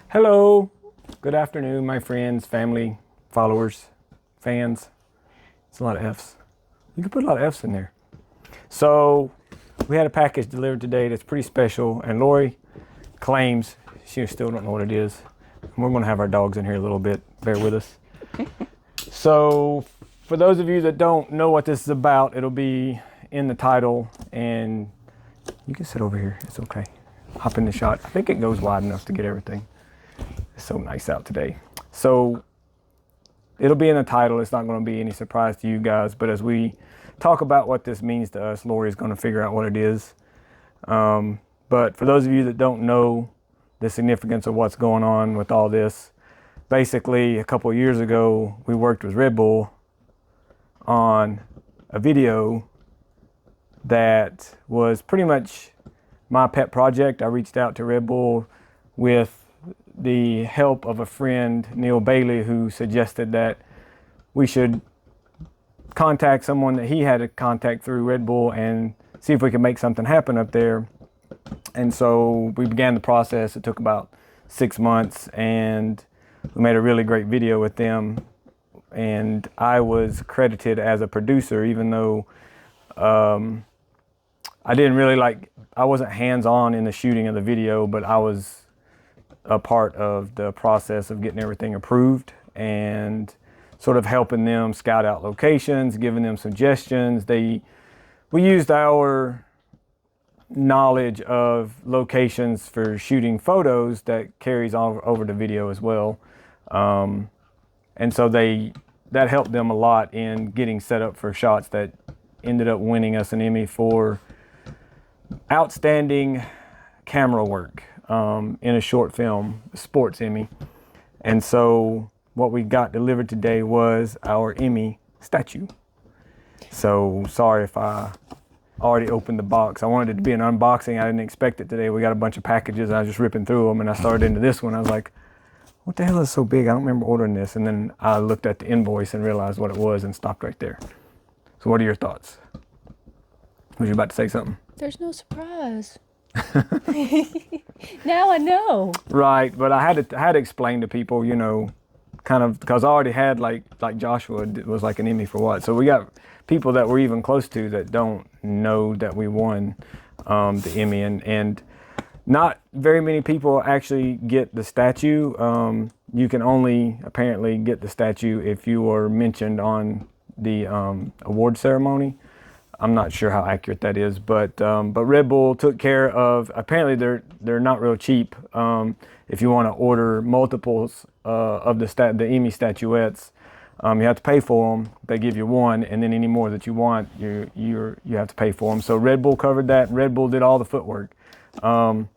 Hello. Good afternoon, my friends, family, followers, fans. It's a lot of F's. You can put a lot of F's in there. So we had a package delivered today that's pretty special, and Lori claims she still don't know what it is. We're going to have our dogs in here a little bit. Bear with us. So for those of you that don't know what this is about, it'll be in the title, and you can sit over here. It's okay. Hop in the shot. I think it goes wide enough to get everything. It's so nice out today. So it'll be in the title. It's not going to be any surprise to you guys, but as we talk about what this means to us, Lori's going to figure out what it is. But for those of you that don't know the significance of what's going on with all this, basically a couple of years ago, we worked with Red Bull on a video that was pretty much my pet project. I reached out to Red Bull with the help of a friend, Neil Bailey, who suggested that we should contact someone that he had a contact through Red Bull and see if we could make something happen up there. And so we began the process. It took about 6 months, and we made a really great video with them. And I was credited as a producer, even though I didn't really I wasn't hands-on in the shooting of the video, but I was a part of the process of getting everything approved and sort of helping them scout out locations, giving them suggestions. We used our knowledge of locations for shooting photos that carries on over the video as well. And so that helped them a lot in getting set up for shots that ended up winning us an Emmy for outstanding camera work in a short film, sports Emmy. And so what we got delivered today was our Emmy statue. So sorry if I already opened the box. I wanted it to be an unboxing. I didn't expect it today. We got a bunch of packages. I was just ripping through them, and I started into this one. I was like, what the hell is so big? I don't remember ordering this. And then I looked at the invoice and realized what it was and stopped right there. So what are your thoughts? Was you about to say something? There's no surprise. Now I know. Right, but I had to explain to people, kind of, because I already had like Joshua was like an Emmy for what. So we got people that we're even close to that don't know that we won the Emmy, and not very many people actually get the statue. You can only apparently get the statue if you are mentioned on the award ceremony. I'm not sure how accurate that is, but Red Bull took care of. Apparently, they're not real cheap. If you want to order multiples of the Emmy statuettes, you have to pay for them. They give you one, and then any more that you want, you have to pay for them. So Red Bull covered that. Red Bull did all the footwork and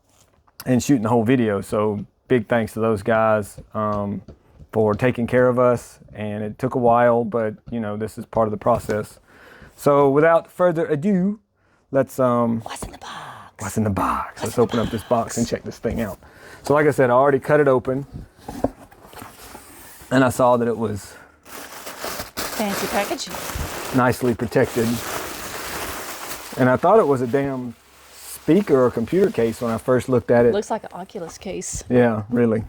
shooting the whole video. So big thanks to those guys for taking care of us. And it took a while, but this is part of the process. So without further ado, let's What's in the box? What's in the box? Let's open up this box and check this thing out. So like I said, I already cut it open, and I saw that it was Fancy package. nicely protected. And I thought it was a damn speaker or computer case when I first looked at it. Looks like an Oculus case. Yeah, really.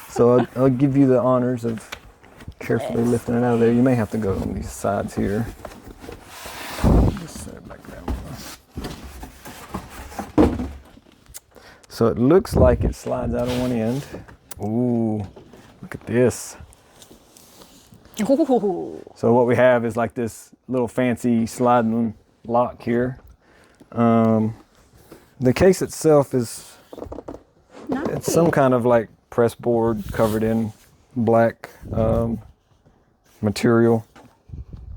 So I'll give you the honors of carefully lifting it out of there. You may have to go on these sides here. Just set it back down. So it looks like it slides out of one end. Ooh, look at this. Ooh. So what we have is like this little fancy sliding lock here. The case itself is it's some kind of like press board covered in black material.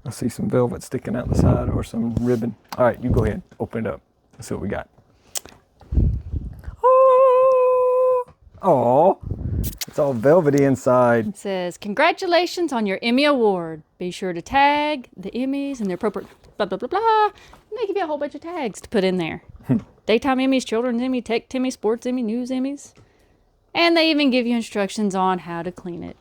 I see some velvet sticking out the side or some ribbon. All right, you go ahead, open it up. Let's see what we got. Oh, it's all velvety inside. It says, congratulations on your Emmy Award. Be sure to tag the Emmys and their appropriate blah, blah, blah, blah. And they give you a whole bunch of tags to put in there. Daytime Emmys, Children's Emmy, Tech Emmy, Sports Emmy, News Emmys. And they even give you instructions on how to clean it.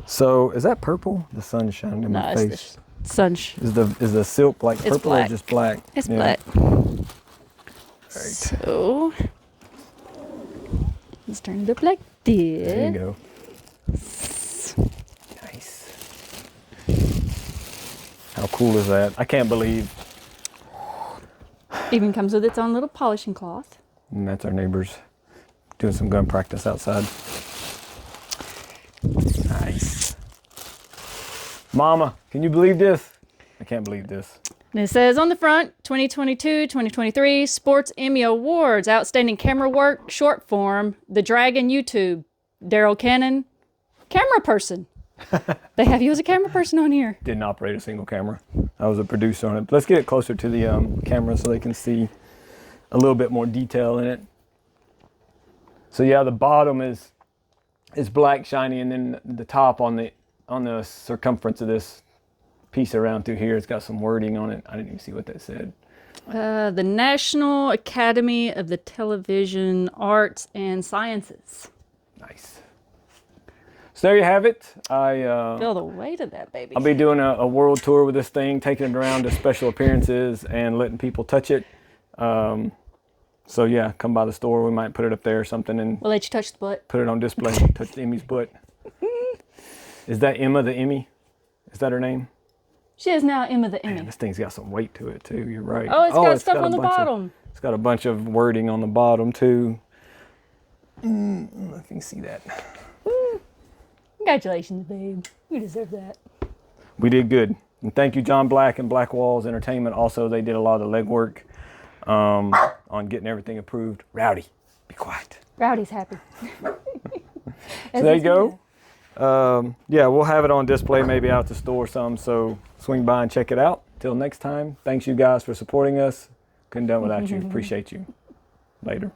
So, is that purple? The sun's shining in my face. Sun's. Is the silk like purple or just black? It's black. So let's turn it up like this. There you go. Nice. How cool is that? I can't believe. Even comes with its own little polishing cloth. And that's our neighbors doing some gun practice outside. Nice. Mama, can you believe this? I can't believe this. And it says on the front, 2022, 2023 Sports Emmy Awards, Outstanding Camera Work, Short Form, The Dragon YouTube, Daryl Cannon, Camera Person. They have you as a camera person on here. Didn't operate a single camera. I was a producer on it. Let's get it closer to the camera so they can see a little bit more detail in it. So yeah, the bottom is black shiny, and then the top on the circumference of this piece around through here, it's got some wording on it. I didn't even see what that said. The National Academy of the Television Arts and Sciences. Nice. So there you have it. Feel the weight of that, baby. I'll be doing a world tour with this thing, taking it around to special appearances and letting people touch it. So yeah, come by the store. We might put it up there or something and We'll let you touch the butt. put it on display. Touch Emmy's butt. Is that Emma the Emmy? Is that her name? She is now Emma the Emmy. Man, this thing's got some weight to it too. You're right. Oh, it's got stuff got on a the bunch of- bottom. It's got a bunch of wording on the bottom too. I don't know if you can see that. Congratulations, babe. You deserve that. We did good. And thank you, John Black and Black Walls Entertainment. Also, they did a lot of the legwork on getting everything approved. Rowdy, be quiet. Rowdy's happy. So there you go. Yeah, we'll have it on display, maybe out at the store some. So swing by and check it out. Till next time, thanks you guys for supporting us. Couldn't done without you. Appreciate you. Later.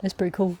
That's pretty cool.